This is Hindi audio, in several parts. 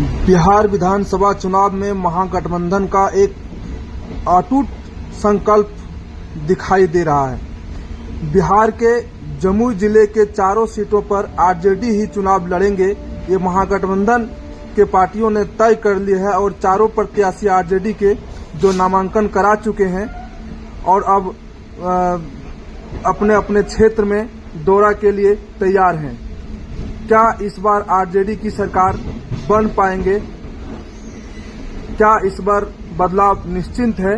बिहार विधानसभा चुनाव में महागठबंधन का एक अटूट संकल्प दिखाई दे रहा है। बिहार के जमुई जिले के चारों सीटों पर आरजेडी ही चुनाव लड़ेंगे, ये महागठबंधन के पार्टियों ने तय कर लिया है और चारों प्रत्याशी आरजेडी के जो नामांकन करा चुके हैं और अब अपने अपने क्षेत्र में दौरा के लिए तैयार हैं। क्या इस बार आरजेडी की सरकार बन पाएंगे? क्या इस बार बदलाव निश्चित है?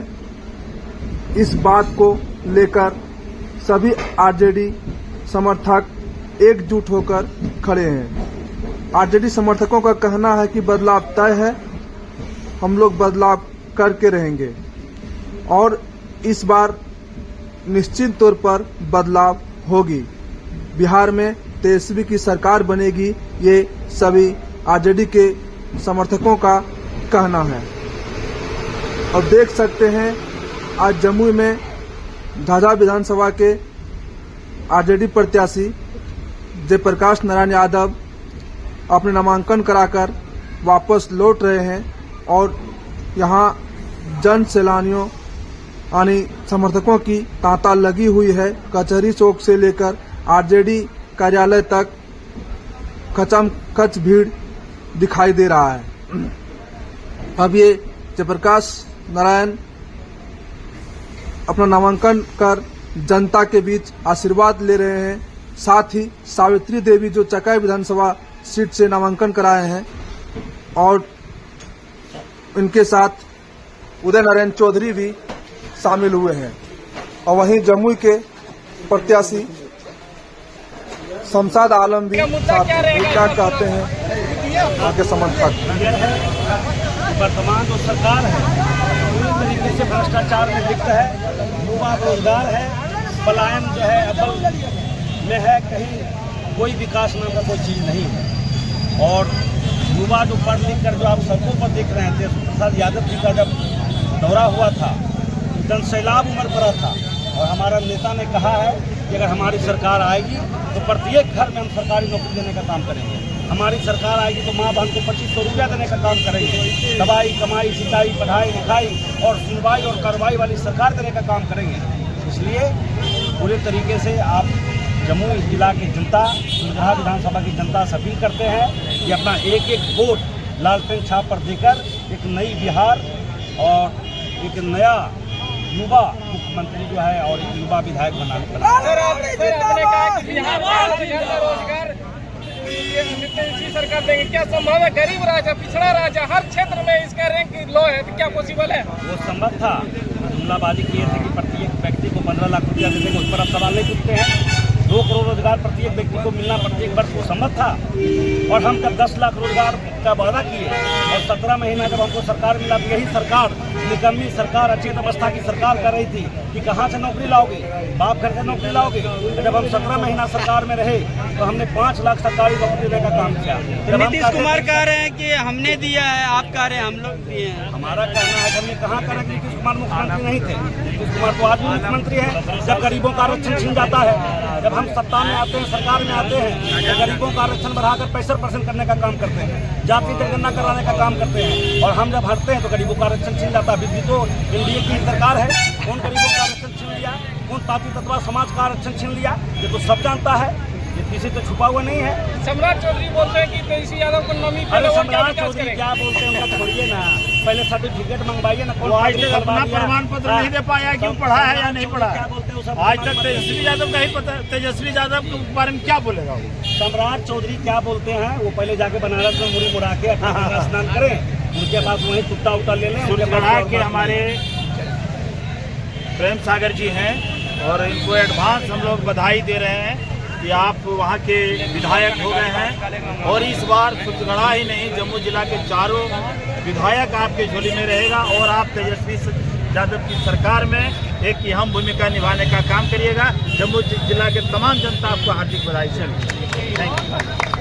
इस बात को लेकर सभी आरजेडी समर्थक एकजुट होकर खड़े हैं। आरजेडी समर्थकों का कहना है कि बदलाव तय है, हम लोग बदलाव करके रहेंगे और इस बार निश्चित तौर पर बदलाव होगी। बिहार में तेजस्वी की सरकार बनेगी, ये सभी आरजेडी के समर्थकों का कहना है। और देख सकते हैं आज जमुई में झाझा विधानसभा के आरजेडी प्रत्याशी जयप्रकाश नारायण यादव अपने नामांकन कराकर वापस लौट रहे हैं और यहां जन सैलानियों यानी समर्थकों की तांता लगी हुई है। कचहरी चौक से लेकर आरजेडी कार्यालय तक खचाखच भीड़ दिखाई दे रहा है। अब ये जयप्रकाश नारायण अपना नामांकन कर जनता के बीच आशीर्वाद ले रहे हैं। साथ ही सावित्री देवी जो चकाई विधानसभा सीट से नामांकन कराए हैं और इनके साथ उदय नारायण चौधरी भी शामिल हुए हैं। और वहीं जमुई के प्रत्याशी शमशाद आलम भी साथ क्या कहते हैं आगे समर्थक। वर्तमान जो सरकार है पूरी तरीके से भ्रष्टाचार में लिप्त है, युवा रोजगार है, पलायन जो है अव्वल में है, कहीं कोई विकास नाम का कोई चीज़ नहीं है। और युवा जो पढ़ लिख कर जो आप सड़कों पर देख रहे थे, प्रसाद यादव जी का जब दौरा हुआ था जनसैलाब उमड़ पड़ा था और हमारा नेता ने कहा है कि अगर हमारी सरकार आएगी तो प्रत्येक घर में हम सरकारी नौकरी देने का काम करेंगे। हमारी सरकार आएगी तो माँ बहन को 2500 रुपया देने का काम करेंगे। दवाई, कमाई, सिंचाई, पढ़ाई लिखाई और सुनवाई और कार्रवाई वाली सरकार देने का काम करेंगे। इसलिए पूरे तरीके से आप जमुई जिला की जनता, झाझा विधानसभा की जनता से अपील करते हैं कि अपना एक एक वोट लालटेन छाप पर देकर एक नई बिहार और एक नया युवा मुख्यमंत्री जो है और एक युवा विधायक बनाने का सरकार देंगे। क्या संभव है? गरीब राजा, पिछड़ा राजा, हर क्षेत्र में इसका रैंक लो है, तो क्या पॉसिबल है? वो संभव था। जुमलाबाजी किए थे कि प्रत्येक व्यक्ति को 15 लाख रुपया देने उस पर अब सवाल नहीं पूछते हैं। 2 करोड़ रोजगार प्रत्येक व्यक्ति को मिलना प्रत्येक वर्ष वो संभव था। और हम जब 10 लाख रोजगार का वादा किए और 17 महीना जब हमको सरकार मिला तो यही सरकार, निकम्मी सरकार, अचेत अवस्था की सरकार कर रही थी कि कहाँ से नौकरी लाओगे, बाप घर से नौकरी लाओगे। तो जब हम 17 महीना सरकार में रहे तो हमने 5 लाख सरकारी नौकरी देने का काम किया। नीतीश कुमार कह रहे हैं कि हमने दिया है, आप कह रहे हैं हम लोग दिए हैं। हमारा कहना है कि हमने कहाँ करा कि नीतीश कुमार मुख्यमंत्री नहीं थे। नीतीश कुमार तो आज भी मुख्यमंत्री है। जब गरीबों का आरक्षण छीन जाता है, जब हम सत्ता में आते हैं, सरकार में आते हैं, तो गरीबों का आरक्षण बढ़ाकर 65% करने का काम करते हैं, जाति जनगणना कराने का काम करते हैं। और हम जब हटते हैं तो गरीबों का आरक्षण छीन जाता है। अभी तो एनडीए की सरकार है, कौन गरीबों का आरक्षण छीन लिया, कौन ताती तत्वा समाज का आरक्षण छीन लिया, ये तो सब जानता है, ये किसी तो छुपा हुआ नहीं है। सम्राट चौधरी बोलते हैं कि तेजस्वी यादव को नमी। अरे सम्राट चौधरी क्या बोलते हैं उनका छोड़िए ना, पहले सर्टिफिकेट मंगवाइए ना। आज तक अपना प्रमाण पत्र नहीं दे पाया कि पढ़ा है या नहीं पढ़ा। क्या बोलते हैं आज तक तेजस्वी यादव का ही पता। तेजस्वी यादव के बारे में क्या बोलेगा वो? सम्राट चौधरी क्या बोलते हैं, वो पहले जाके बनारस में मुड़ी मुड़ा के अपना स्नान करें, उनके पास वहीं टुट्टा उट्टा ले लें। के हमारे प्रेम सागर जी हैं और इनको एडवांस हम लोग बधाई दे रहे हैं कि आप वहाँ के विधायक हो गए हैं। और इस बार सुतगढ़ा ही नहीं, जम्मू जिला के चारों विधायक आपके झोली में रहेगा और आप तेजस्वी यादव की सरकार में एक अहम भूमिका निभाने का काम करिएगा। जम्मू जिला के तमाम जनता आपको हार्दिक बधाई। चलिए, थैंक यू।